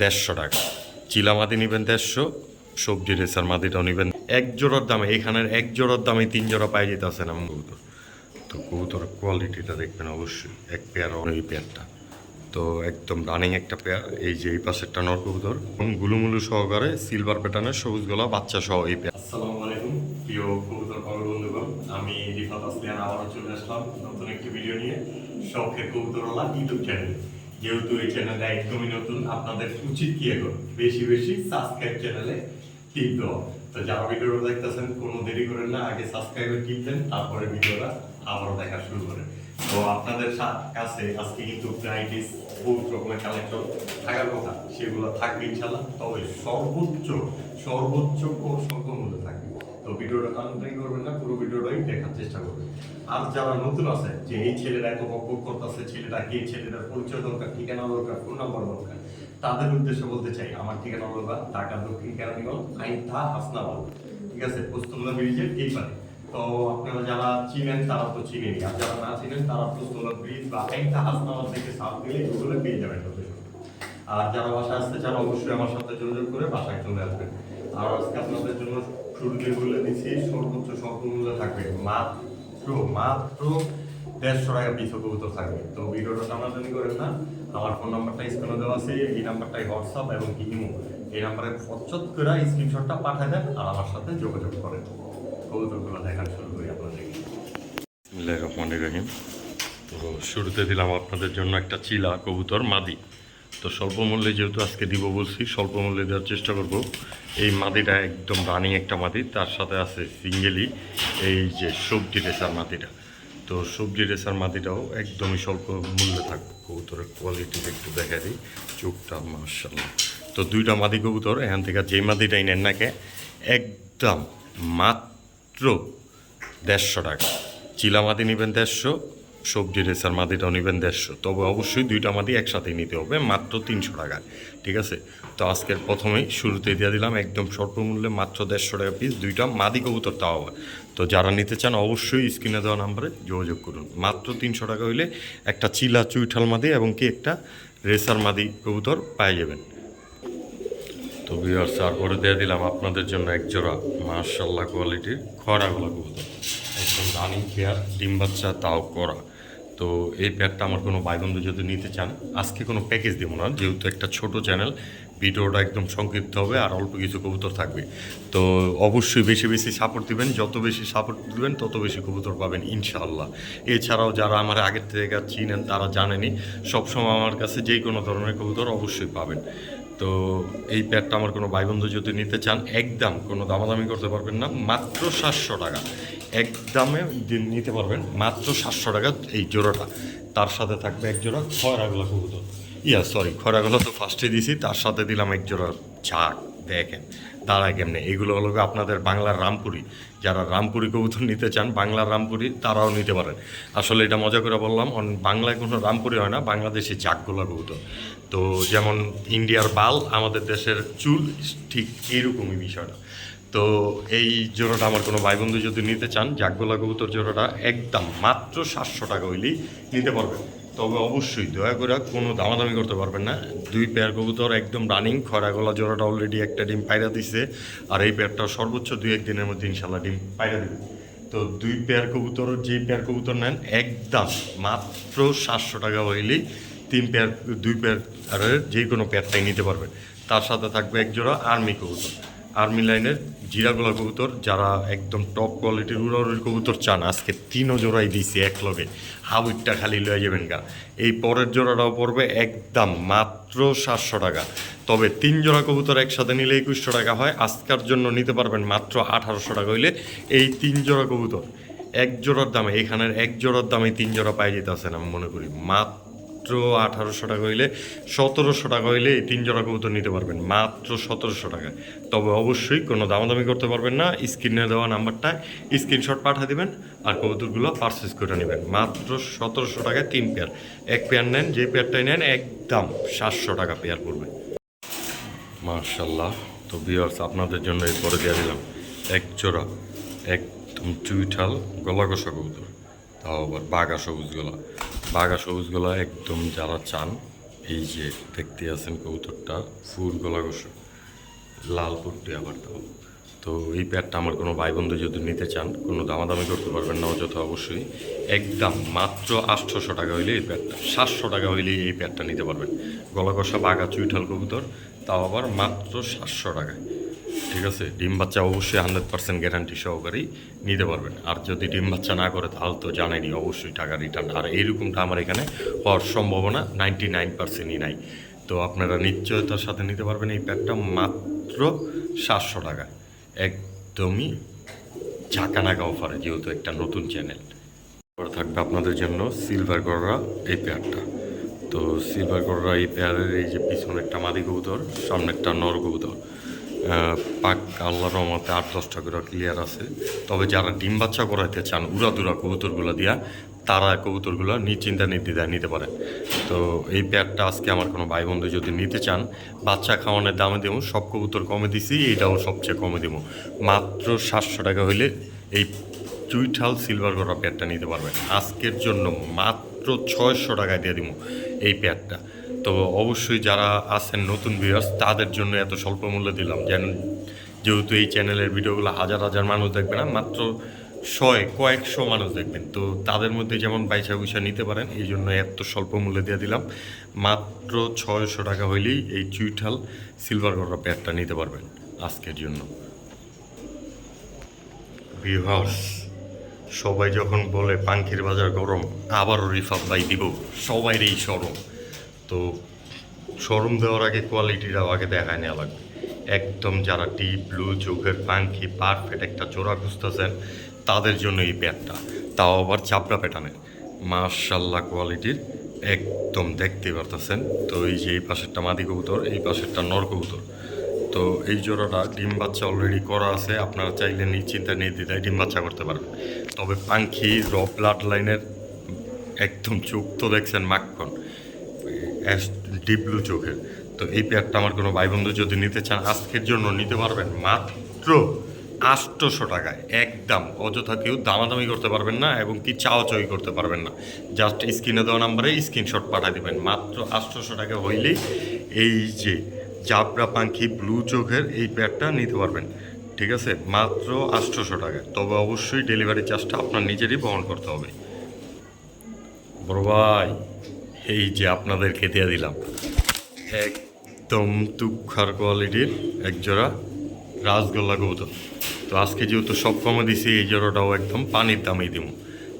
150 টাকা। চিলা মাদি নেবেন 150, সবজি রেসার মাদিটাও নেবেন এক জোড়ার দামে। এখানের এক জোড়ার দামে 3 জোড়া পাই যেতেছে না কবুতর। তো কবুতর কোয়ালিটিটা দেখবেন অবশ্যই, এক পেয়ার এই পেয়ারটা তো একদম রানিং একটা পেয়ার। এই যে এই পাশেরটা নর কবুতর এবং গুলুমুলু সহকারে সিলভার প্যাটার্নের সবুজ গলা বাচ্চা সহ এই পেয়ার। আসসালামু আলাইকুম প্রিয় কবুতর পাগল বন্ধুগণ, আমি রিফাত আসলিয়ান আবারও চলে আসলাম নতুন একটি ভিডিও নিয়ে শখের কবুতরওয়ালা ইউটিউব চ্যানেল। যেহেতু এই চ্যানেলটা একদমই নতুন, আপনাদের উচিত কি এখন বেশি বেশি সাবস্ক্রাইব চ্যানেলে টিপ দেওয়া। তো যারা ভিডিওটা দেখতেছেন কোনো দেরি করেন না, আগে সাবস্ক্রাইবে টিপ দেন, তারপরে ভিডিওটা আবারও দেখা শুরু করেন। তো আপনাদের কাছে আজকে কিন্তু ভ্যারাইটিস বহুত রকমের কালেকশন থাকার কথা, সেগুলো থাকবে ইনশাল্লাহ। তবে সর্বোচ্চ সর্বোচ্চ স্বল্প মূল্যে থাকবে। তো ভিডিওটা কন্টিনিউ করবেন না, পুরো ভিডিওটাই দেখার চেষ্টা করবেন। আর যারা নতুন আছে যে এই ছেলেরা এত বকবক করতেছে, ছেলেটা কি, ছেলেটার পরিচয় দরকার, ঠিকানা দরকার, ফোন নাম্বার দরকার, তাদের উদ্দেশ্যে বলতে চাই আমার ঠিকানা বলবা ঢাকা দক্ষিণ কেরানীগঞ্জ আইনথা হাসনাবাদ, ঠিক আছে, পোস্তলা ব্রিজের এই পারে। তো আপনারা যারা চিনেন তারা তো চিনেনি, আর যারা না চিনেন তারা পোস্তলা ব্রিজ বা আইনথা হাসনাবাদ থেকে সার্চ দিলে গুগলে পেয়ে যাবেন লোকেশন। আর যারা বাসায় আসতে চান অবশ্যই আমার সাথে যোগাযোগ করে বাসায় চলে আসবেন। আর আজকে আপনাদের জন্য শুরুতে বলে দিচ্ছি সর্বোচ্চ স্বল্পমূল্যে থাকবে মাত্র মাত্র 150 টাকা পিস কবুতর থাকবে। তো ভিডিওটা টানাটানি করেন না, আমার ফোন নাম্বারটা স্ক্রিনে দেওয়া আছে, এই নাম্বারটাই হোয়াটসঅ্যাপ এবং ইমো, এই নাম্বারে পছন্দ করে স্ক্রিনশটটা পাঠিয়ে দেন আর আমার সাথে যোগাযোগ করেন। কবুতরগুলো দেখার শুরু করি আপনাদের। বিসমিল্লাহির রহমানির রহিম। তো শুরুতে দিলাম আপনাদের জন্য একটা চিলা কবুতর মাদি। তো স্বল্প মূল্যে যেহেতু আজকে দিব বলছি, স্বল্প মূল্যে দেওয়ার চেষ্টা করব। এই মাদিটা একদম রানিং একটা মাদি, তার সাথে আছে সিঙ্গেলি এই যে সবজি রেসার মাদিটা। তো সবজি রেসার মাদিটাও একদমই স্বল্প মূল্যে থাকবে। কবুতরের কোয়ালিটিটা একটু দেখা দিই, চোখটা মাশাআল্লাহ। তো দুইটা মাদি কবুতর এখান থেকে যে মাদিটাই নেন নাকে একদম মাত্র 150 টাকা। চিলা মাদি নেবেন 150, সবজি রেসার মাদিটাও নেবেন 150। তবে অবশ্যই দুইটা মাদি একসাথেই নিতে হবে মাত্র 300 টাকা, ঠিক আছে। তো আজকের প্রথমেই শুরুতে দিয়ে দিলাম একদম স্বল্প মূল্যে মাত্র 150 টাকা পিস দুইটা মাদি কবুতর তাও। তো যারা নিতে চান অবশ্যই স্ক্রিনে দেওয়া নাম্বারে যোগাযোগ করুন। মাত্র 300 টাকা হইলে একটা চিলা চুইঠাল মাদি এবং কি একটা রেসার মাদি কবুতর পেয়ে যাবেন। তো ভিউয়ার্স, তারপরে দিয়ে দিলাম আপনাদের জন্য এক জোড়া মাশাআল্লাহ কোয়ালিটির খরাগোলা কবুতর, একদম রানিং পেয়ার, ডিম বাচ্চা তাও করা। তো এই পেয়ারটা আমার কোনো ভাই বন্ধু যদি নিতে চান, আজকে কোনো প্যাকেজ দেবো না যেহেতু একটা ছোট চ্যানেল, ভিডিওটা একদম সংক্ষিপ্ত হবে আর অল্প কিছু কবুতর থাকবে। তো অবশ্যই বেশি বেশি সাপোর্ট দিবেন, যত বেশি সাপোর্ট দিবেন তত বেশি কবুতর পাবেন ইনশাআল্লাহ। এছাড়াও যারা আমার আগের থেকে চিনেন তারা জানেনই সবসময় আমার কাছে যে কোনো ধরনের কবুতর অবশ্যই পাবেন। তো এই প্যাডটা আমার কোনো ভাই বন্ধু যদি নিতে চান একদম কোনো দামাদামি করতে পারবেন না, মাত্র 700 টাকা একদমে নিতে পারবেন, মাত্র 700 টাকা এই জোড়াটা। তার সাথে থাকবে এক জোড়া খয়রাগোলা কবুতর, খয়রাগোলা তো ফার্স্টে দিয়েছি, তার সাথে দিলাম এক জোড়া ঝাঁক। দেখেন দাঁড়ায় কেমনে, এগুলো হলো আপনাদের বাংলার রামপুরি। যারা রামপুরি কবুতর নিতে চান বাংলার রামপুরি তারাও নিতে পারেন। আসলে এটা মজা করে বললাম, বাংলায় কোনো রামপুরি হয় না, বাংলাদেশে ঝাঁকগোলা কবুতর। তো যেমন ইন্ডিয়ার বাল আমাদের দেশের চুল, ঠিক এইরকমই বিষয়টা। তো এই জোড়াটা আমার কোনো ভাই বন্ধু যদি নিতে চান ঝাঁকগোলা কবুতর জোড়াটা একদম মাত্র 700 টাকা হইলেই নিতে পারবেন। তবে অবশ্যই দয়া করে কোনো দামাদামি করতে পারবেন না। দুই পেয়ার কবুতর একদম রানিং, খয়রাগোলা জোড়াটা অলরেডি একটা ডিম পায়রা দিছে, আর এই পেয়ারটা সর্বোচ্চ 2-1 দিনের মধ্যে ইনশাল্লাহ ডিম পায়রা দেবে। তো দুই পেয়ার কবুতর, যেই পেয়ার কবুতর নেন একদম মাত্র 700 টাকা হইলেই দুই পেয়ারের যে কোনো পেয়ারটাই নিতে পারবেন। তার সাথে থাকবে এক জোড়া আর্মি কবুতর, আর্মি লাইনের জিরাগোলা কবুতর। যারা একদম টপ কোয়ালিটির উড়াউড়ির কবুতর চান আজকে 3 জোড়াই দিয়েছি এক লগে, হাউইটটা খালি লয়ে যাবেন গা। এই পরের জোড়াটাও পড়বে একদম মাত্র 700 টাকা। তবে 3 জোড়া কবুতর একসাথে নিলে 2100 টাকা হয়, আজকের জন্য নিতে পারবেন মাত্র 1800 টাকা হইলে এই 3 জোড়া কবুতর। এক জোড়ার দামে, এখানের এক জোড়ার দামে 3 জোড়া পাই যেতেছেন আমি মনে করি মাত্র 1800 টাকা হইলে, 1700 টাকা হইলে এই 3 জোড়া কবুতর নিতে পারবেন মাত্র 1700 টাকায়। তবে অবশ্যই কোনো দামাদামি করতে পারবেন না, স্ক্রিনে দেওয়া নাম্বারটায় স্ক্রিনশট পাঠিয়ে দেবেন আর কবুতরগুলো পারচেস করে নেবেন মাত্র 1700 টাকায় 3 পেয়ার। এক পেয়ার নেন, যে পেয়ারটাই নেন একদম 700 টাকা পেয়ার পড়বে। মাশাল্লাহ। তো ভিউয়ার্স, আপনাদের জন্য এরপরে দিয়ে দিলাম এক জোড়া একদম চুইঠাল গলা কষা কবুতর, তাও আবার বাঘা সবুজ গলা। বাঘা সবুজ গলা একদম যারা চান এই যে দেখতে আছেন কবুতরটা ফুল গলা গোসা, লাল পট্টি আবার দাও। তো এই প্যাডটা আমার কোনো ভাই বন্ধু যদি নিতে চান, কোনো দামাদামি করতে পারবেন না অযথা, অবশ্যই একদম মাত্র 800 টাকা হইলে এই প্যাডটা, 700 টাকা হইলেই এই প্যাডটা নিতে পারবেন। গলা কষা বাঘা চুইঠাল কবুতর, তাও আবার মাত্র 700 টাকায়। ঠিক আছে, ডিম বাচ্চা অবশ্যই 100% গ্যারান্টি সহকারেই নিতে পারবেন। আর যদি ডিম বাচ্চা না করে তাহলে তো জানেনই, অবশ্যই টাকা রিটার্ন। আর এইরকমটা আমার এখানে হওয়ার সম্ভাবনা 99%ই নাই। তো আপনারা নিশ্চয়তার সাথে নিতে পারবেন এই প্যাডটা মাত্র 700 টাকায়, একদমই ঝাঁকানাকা অফারে, যেহেতু একটা নতুন চ্যানেল। এবার থাকবে আপনাদের জন্য সিলভার গররা এই পেয়ারটা। তো সিলভার গররা এই পেয়ারের এই যে পিছনে একটা মাদি কবুতর, সামনে একটা নর কবুতর, পাক আল্লাহর রহমতে 8-10টা করে ক্লিয়ার আছে। তবে যারা ডিম বাচ্চা করাইতে চান উড়াদুরা কবুতরগুলো দিয়া, তারা কবুতরগুলো নিশ্চিন্তা নির্দ্বিধায় নিতে পারেন। তো এই পেয়ারটা আজকে আমার কোনো ভাই বন্ধু যদি নিতে চান, বাচ্চা খাওয়ানোর দামে দেবো, সব কবুতর কমে দিছি, এইটাও সবচেয়ে কমে দেবো। মাত্র 700 টাকা হইলে এই চুইঠাল সিলভার গড়া পেয়ারটা নিতে পারবেন। আজকের জন্য মাত্র 600 টাকায় দিয়ে দিব এই পেয়ারটা। তো অবশ্যই যারা আছেন নতুন ভিউয়ার্স, তাদের জন্য এত স্বল্প মূল্যে দিলাম, যেহেতু এই চ্যানেলের ভিডিওগুলো হাজার হাজার মানুষ দেখবে না, মাত্র কয়েকশো মানুষ দেখবেন। তো তাদের মধ্যে যেমন বাইশা বুইসা নিতে পারেন, এই জন্য এত স্বল্প মূল্যে দিয়ে দিলাম। মাত্র 600 টাকা হইলেই এই চুইঠাল সিলভার গড়া পেয়ারটা নিতে পারবেন আজকের জন্য। ভিউয়ার্স, সবাই যখন বলে পাঙ্খির বাজার গরম, আবারও রিফাত ভাই দিব সবাই এই শরম। তো শরম দেওয়ার আগে কোয়ালিটিটাও আগে দেখায় নেওয়া লাগবে। একদম যারা ডিপ ব্লু চোখের পাঙ্খি পারফেক্ট একটা জোড়া খুঁজতেছেন, তাদের জন্য এই প্যাডটা, তাও আবার চাপড়া প্যাটার্নের, মার্শাল্লাহ কোয়ালিটির, একদম দেখতে পারতেছেন। তো এই যে এই পাশেরটা মাদি কবুতর, এই পাশেরটা নর কবুতর। তো এই জোড়াটা ডিম বাচ্চা অলরেডি করা আছে, আপনারা চাইলে নিশ্চিন্তা নির্দ্বিধায় ডিম বাচ্চা করতে পারবেন। তবে পাঙ্খি ব্লাড লাইনের একদম চোখ তো দেখছেন মাখন, ডিপ ব্লু চোখের। তো এই পেয়ারটা আমার কোনো ভাই বন্ধু যদি নিতে চান, আজকের জন্য নিতে পারবেন মাত্র 800 টাকায়, একদম অযথা কেউ দামাদামি করতে পারবেন না এবং কি চাওয়াচাই করতে পারবেন না। জাস্ট স্ক্রিনে দেওয়া নাম্বারে স্ক্রিনশট পাঠিয়ে দেবেন, মাত্র 800 টাকা হইলেই এই যে জাবরা পাঙ্খি ব্লু চোখের এই পেয়ারটা নিতে পারবেন। ঠিক আছে, মাত্র 800 টাকায়। তবে অবশ্যই ডেলিভারি চার্জটা আপনার নিজেরই বহন করতে হবে। বড় ভাই, এই যে আপনাদেরকে দিয়ে দিলাম একদম তুক্ষার কোয়ালিটির একজোড়া রাসগোল্লা কবুতর। তো আজকে যেহেতু সব কমে দিছি, এই জোড়াটাও একদম পানির দামেই দিব।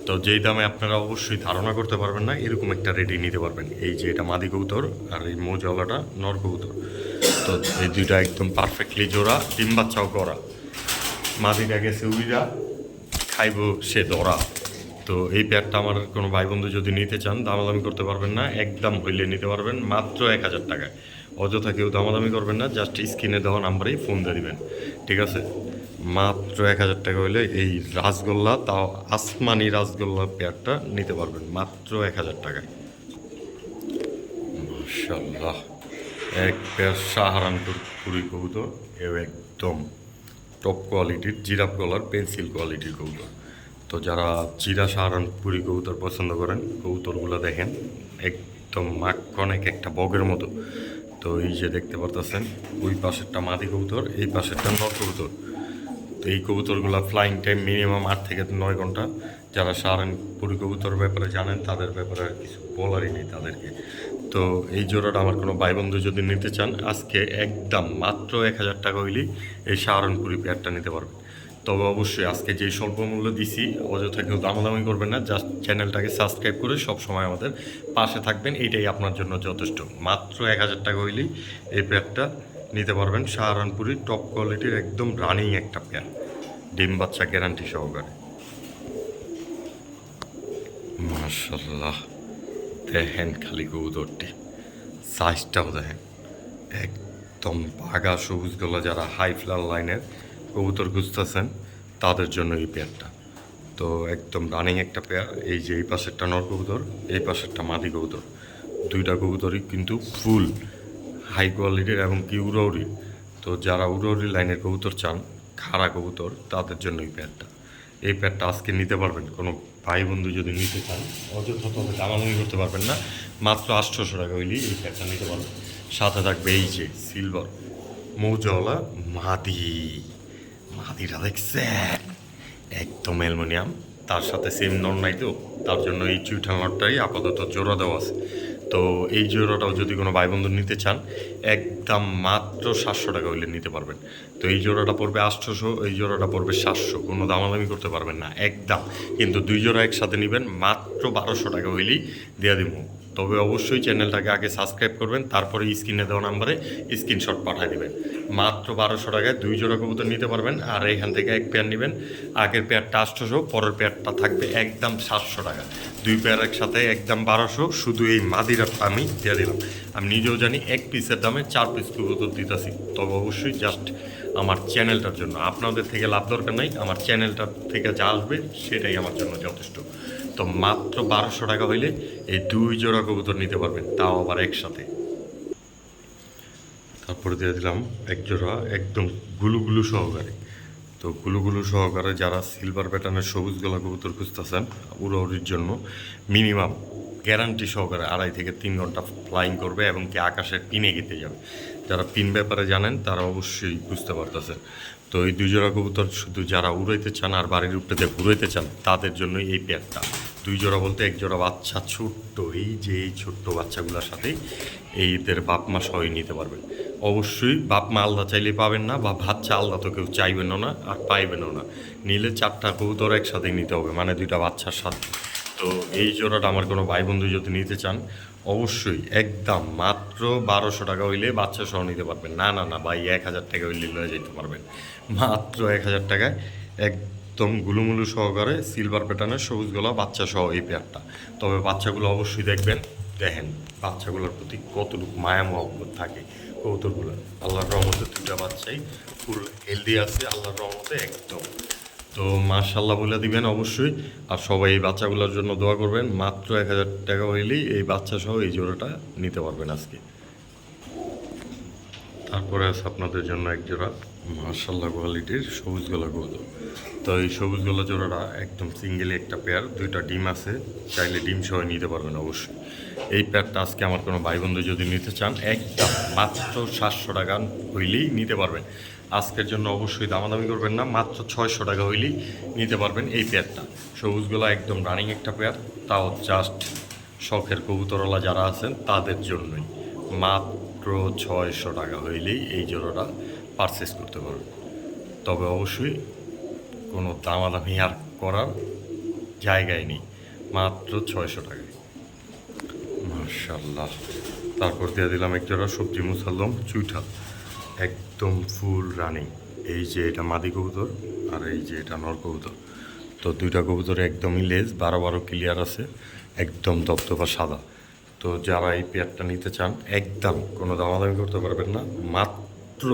তো যেই দামে আপনারা অবশ্যই ধারণা করতে পারবেন না, এরকম একটা রেডি নিতে পারবেন। এই যে এটা মাদি কবুতর আর এই মোজাওয়ালাটা নর কবুতর। তো এই দুইটা একদম পারফেক্টলি জোড়া, ডিম বাচ্চাও করা। মাদিটা গেছে উইরা, খাইব সে দরা। তো এই পেয়ারটা আমার কোনো ভাই বন্ধু যদি নিতে চান, দামাদামি করতে পারবেন না, একদম হইলে নিতে পারবেন মাত্র 1000 টাকায়। অযথা কেউ দামাদামি করবেন না, জাস্ট স্ক্রিনে দেওয়া নাম্বারেই ফোন দিয়ে দিবেন। ঠিক আছে, মাত্র 1000 টাকা হইলে এই রাসগোল্লা, তাও আসমানি রাসগোল্লা পেয়ারটা নিতে পারবেন মাত্র 1000 টাকায়। মাশাল্লাহ, এক পেয়ার সাহারানপুর পুরি কবুতর, এও একদম টপ কোয়ালিটির জিরাফ গলার পেন্সিল কোয়ালিটির কবুতর। তো যারা জিরা সাহারানপুরি কবুতর পছন্দ করেন, কবুতরগুলো দেখেন একদম মাখন, একটা বগের মতো। তো এই যে দেখতে পারতেছেন, ওই পাশেরটা মাদি কবুতর, এই পাশেরটা নর কবুতর। তো এই কবুতরগুলো ফ্লাইং টাইম মিনিমাম 8 থেকে 9 ঘন্টা। যারা সাহারানপুরি কবুতর ব্যাপারে জানেন, তাদের ব্যাপারে আর কিছু বলারই নেই তাদেরকে। তো এই জোড়াটা আমার কোনো ভাই বন্ধু যদি নিতে চান, আজকে একদম মাত্র 1000 টাকা হইলেই এই সাহারানপুরি পেয়ারটা নিতে পারবেন। তবে অবশ্যই আজকে যে স্বল্প মূল্য দিছি, অযথা কেউ দামাদামি করবেন না, জাস্ট চ্যানেলটাকে সাবস্ক্রাইব করে সবসময় আমাদের পাশে থাকবেন, এইটাই আপনার জন্য যথেষ্ট। মাত্র 1000 টাকা হইলেই এই পেয়ারটা নিতে পারবেন। সাহারানপুরি টপ কোয়ালিটির একদম রানিং একটা পেয়ার, ডিম বাচ্চা গ্যারান্টি সহকারে। মাশাল্লাহ, দেখেন খালি কবুতরটি, সাইজটাও দেখেন, একদম বাঘা সবুজ গলা। যারা হাই ফ্লার লাইনের কবুতর খুঁজতেছেন, তাদের জন্য এই পেয়ারটা। তো একদম রানিং একটা পেয়ার। এই যে এই পাশেরটা নর কবুতর, এই পাশেরটা মাদি কবুতর, দুইটা কবুতরই কিন্তু ফুল হাই কোয়ালিটির এবং কি উড়ৌরি। তো যারা উড়ৌরি লাইনের কবুতর চান, খাড়া কবুতর, তাদের জন্য এই পেয়ারটা। এই পেয়ারটা আজকে নিতে পারবেন কোনো ভাই বন্ধু যদি নিতে চান, অযথা তবে দামাদামি করতে পারবেন না, মাত্র 800 টাকা হইলেই এই পেয়ারটা নিতে পারবেন। সাথে থাকবে এই যে সিলভার মৌজাওয়ালা মাদিটা দেখছে একদম অ্যালুমিনিয়াম, তার সাথে সেম নট নাই তো, তার জন্য এই চুইঠাল নটটাই আপাতত জোড়া দেওয়া আছে। তো এই জোড়াটাও যদি কোনো ভাই বন্ধু নিতে চান একদম মাত্র 700 টাকা হইলে নিতে পারবেন। তো এই জোড়াটা পড়বে 800, এই জোড়াটা পড়বে 700, কোনো দামাদামি করতে পারবেন না একদম। কিন্তু দুই জোড়া একসাথে নেবেন মাত্র 1200 টাকা হইলেই দেওয়া দিব। তবে অবশ্যই চ্যানেলটাকে আগে সাবস্ক্রাইব করবেন, তারপরে স্ক্রিনে দেওয়া নাম্বারে স্ক্রিনশট পাঠিয়ে দেবেন। মাত্র 1200 টাকায় দুই জোড়া কবুতর নিতে পারবেন। আর এখান থেকে এক পেয়ার নেবেন, আগের পেয়ারটা 800, পরের পেয়ারটা থাকবে একদম 700 টাকা। দুই পেয়ার একসাথে একদম 1200। শুধু এই মাদিরাটা আমি দিয়ে দিলাম। আমি নিজেও জানি এক পিসের দামে 4 পিস কবুতর দিতেছি। তবে অবশ্যই জাস্ট আমার চ্যানেলটার জন্য, আপনাদের থেকে লাভ দরকার নাই, আমার চ্যানেলটার থেকে যা আসবে সেটাই আমার জন্য যথেষ্ট। তো মাত্র 1200 টাকা হইলে এই দুই জোড়া কবুতর নিতে পারবেন, তাও আবার একসাথে। তারপরে দিয়ে দিলাম এক জোড়া একদম গুলুগুলু সহকারে। তো গুলুগুলু সহকারে যারা সিলভার প্যাটার্নের সবুজ গলা কবুতর খুঁজতেছেন উড়াউড়ির জন্য, মিনিমাম গ্যারান্টি সহকারে 2.5 থেকে 3 ঘন্টা ফ্লাইং করবে এবং কি আকাশের পিনে গেতে যাবে। যারা পিন ব্যাপারে জানেন তারা অবশ্যই বুঝতে পারতেছেন। তো এই দুই জোড়া কবুতর শুধু যারা উড়াইতে চান আর বাড়ির উপরে ঘুরাইতে চান তাদের জন্য এই পেয়ারটা। দুই জোড়া বলতে এক জোড়া বাচ্চা ছোট্ট, এই যে এই ছোট্ট বাচ্চাগুলোর সাথে এইদের বাপ মা সহই নিতে পারবেন। অবশ্যই বাপ মা আলাদা চাইলে পাবেন না, বা বাচ্চা আলাদা তো কেউ চাইবেনও না আর পাইবেনও না। নিলে 4টা কবুতর একসাথেই নিতে হবে, মানে 2টা বাচ্চার সাথে। তো এই জোড়াটা আমার কোনো ভাই বন্ধু যদি নিতে চান অবশ্যই একদম মাত্র 1200 টাকা হইলে বাচ্চা সহ নিতে পারবেন। না না না ভাই, 1000 টাকা হইলে লয়ে যেতে পারবেন। মাত্র 1000 টাকায় একদম গুলুমুলু সহকারে সিলভার প্যাটার্নের সবুজ গলা বাচ্চা সহ এই পেয়ারটা। তবে বাচ্চাগুলো অবশ্যই দেখবেন, দেখেন বাচ্চাগুলোর প্রতি কতটুকু মায়া মহব্বত থাকে কবুতরগুলো। আল্লাহর রহমতে 2টা বাচ্চাই ফুল হেলদি আছে আল্লাহর রহমতে একদম। তো মাশাল্লাহ বলে দিবেন অবশ্যই। আর সবাই এই বাচ্চাগুলোর জন্য দোয়া করবেন। মাত্র 1000 টাকা হইলেই এই বাচ্চা সহ এই জোড়াটা নিতে পারবেন আজকে। তারপরে আছে আপনাদের জন্য এক জোড়া মাশাল্লাহ কোয়ালিটির সবুজ গলা কবুতর। তো এই সবুজ গলা জোড়াটা একদম সিঙ্গেলি একটা পেয়ার, 2টা ডিম আছে, চাইলে ডিম সহ নিতে পারবেন অবশ্যই। এই পেয়ারটা আজকে আমার কোনো ভাই বন্ধু যদি নিতে চান একদম মাত্র 700 টাকা হইলেই নিতে পারবেন। আজকের জন্য অবশ্যই দামাদামি করবেন না, মাত্র 600 টাকা হইলেই নিতে পারবেন এই পেয়ারটা। সবুজ গলা একদম রানিং একটা পেয়ার, তাও জাস্ট শখের কবুতরওয়ালা যারা আছেন তাদের জন্যই। মাত্র 600 টাকা হইলেই এই জোড়াটা পারচেস করতে পারবেন। তবে অবশ্যই কোনো দামাদামি আর করার জায়গায় নেই, মাত্র 600 টাকায়। মার্শাল্লাহ। তারপর দিয়ে দিলাম এক জোড়া সবজি মুসাল্লম চুইঠাল, একদম ফুল রানিং। এই যে এটা মাদি কবুতর আর এই যে এটা নর কবুতর। তো 2টা কবুতর একদমই লেজ 12 ক্লিয়ার আছে, একদম দপদপা সাদা। তো যারা এই পেয়ারটা নিতে চান একদম কোনো দামাদামি করতে পারবেন না, মাত্র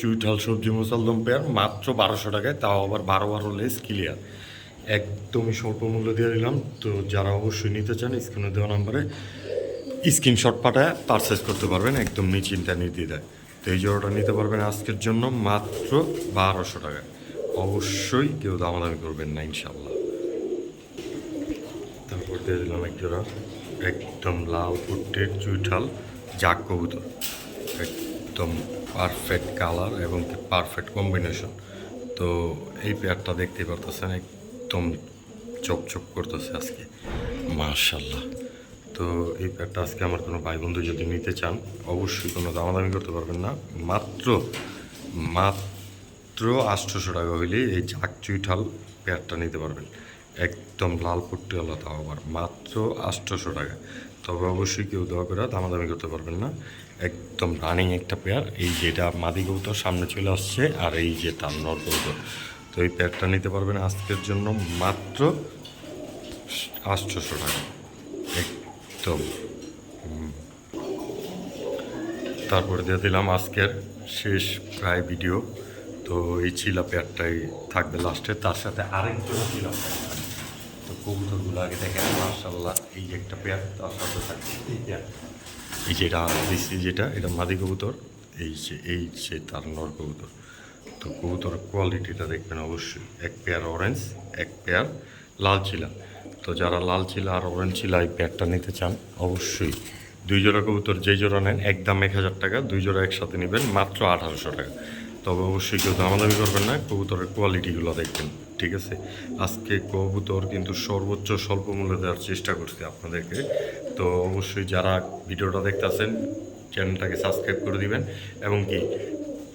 চুইঠাল সবজি মুসাল্লম পেয়ার মাত্র 1200 টাকায়, তাও আবার 12 লেজ ক্লিয়ার, একদমই স্বল্প মূল্য দিয়ে দিলাম। তো যারা অবশ্যই নিতে চান স্ক্রিনে দেওয়া নাম্বারে স্ক্রিনশট পাঠায় পারচেস করতে পারবেন একদম নিশ্চিন্তা নির্দ্বিধায়। তো এই জোড়াটা নিতে পারবেন আজকের জন্য মাত্র 1200 টাকায়। অবশ্যই কেউ দামাদামি করবেন না ইনশাল্লাহ। তারপর দিয়ে দিলাম এক জোড়া একদম লাল পুট্টির চুইঠাল জাক কবুতর, একদম পারফেক্ট কালার এবং পারফেক্ট কম্বিনেশন। তো এই পেয়ারটা দেখতে পারতেছেন একদম চকচক করতেছে আজকে মাশাল্লাহ। তো এই পেয়ারটা আজকে আমার কোনো ভাই বন্ধু যদি নিতে চান অবশ্যই কোনো দামাদামি করতে পারবেন না, মাত্র মাত্র 800 টাকা হইলেই এই জাক চুইঠাল পেয়ারটা নিতে পারবেন। একদম লাল পট্টিওয়ালা, তাও আবার মাত্র 800 টাকা। তবে অবশ্যই কেউ দেওয়া করে দামাদামি করতে পারবেন না, একদম রানিং একটা পেয়ার। এই যেটা মাদি কবুতর সামনে চলে আসছে আর এই যে তার নর কবুতর। তো এই পেয়ারটা নিতে পারবেন আজকের জন্য মাত্র 800 টাকা একদম। তারপরে দিয়ে দিলাম আজকের শেষ প্রায় ভিডিও। তো এই চিলা পেয়ারটাই থাকবে লাস্টে, তার সাথে আরেকজন চিলা পেয়ার। তো কবুতরগুলো আগে দেখেন মাশাল্লাহ, এই যে একটা পেয়ার, তার সাথে থাকবে এই পেয়ার, এই যেটা দিচ্ছি যেটা এটা মাদি কবুতর, এই যে তার নর কবুতর। তো কবুতর কোয়ালিটিটা দেখবেন অবশ্যই। এক পেয়ার অরেঞ্জ, এক পেয়ার লাল চিলা। তো যারা লাল চিলা আর অরেঞ্জ চিলা এই প্যাডটা নিতে চান অবশ্যই 2 জোড়া কবুতর যেই জোড়া নেন একদম 1000 টাকা, 2 জোড়া একসাথে নেবেন মাত্র 1800 টাকা। তবে অবশ্যই কেউ দামাদামি করবেন না, কবুতরের কোয়ালিটিগুলো দেখবেন, ঠিক আছে? আজকে কবুতর কিন্তু সর্বোচ্চ স্বল্প মূল্যে দেওয়ার চেষ্টা করছি আপনাদেরকে। তো অবশ্যই যারা ভিডিওটা দেখতেছেন চ্যানেলটাকে সাবস্ক্রাইব করে দিবেন এবং কি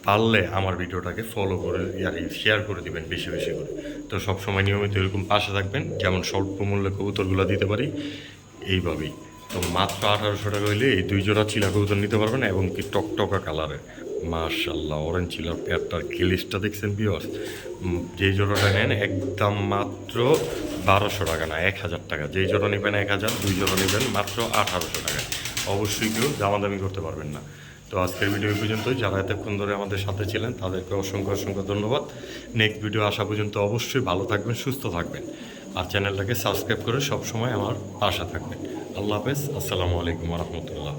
পারলে আমার ভিডিওটাকে ফলো করে আর শেয়ার করে দিবেন বেশি বেশি করে। তো সবসময় নিয়মিত এরকম পাশে থাকবেন, যেমন স্বল্প মূল্যে কবুতরগুলো দিতে পারি এইভাবেই। তো মাত্র 1800 টাকা হইলে এই 2 জোড়া চিলা কবুতর নিতে পারবেন এবং কি টকটকা কালারের মাশাআল্লাহ অরেঞ্জ চিলার প্যাডটার কিলিশটা দেখছেন ভিউয়ার্স? যেই জোড়াটা নেন একদম মাত্র 1200 টাকা না 1000 টাকা। যেই জোড়া নেবেন 1000, 2 জোড়া নেবেন মাত্র 1800 টাকা। অবশ্যই কেউ দামাদামি করতে পারবেন না। তো আজকের ভিডিও এই পর্যন্তই। যারা এতক্ষণ ধরে আমাদের সাথে ছিলেন তাদেরকে অসংখ্য অসংখ্য ধন্যবাদ। নেক্সট ভিডিও আসা পর্যন্ত অবশ্যই ভালো থাকবেন, সুস্থ থাকবেন আর চ্যানেলটাকে সাবস্ক্রাইব করে সবসময় আমার পাশে থাকবেন। আল্লাহ হাফেজ, আসসালামু আলাইকুম রহমতুল্লাহ।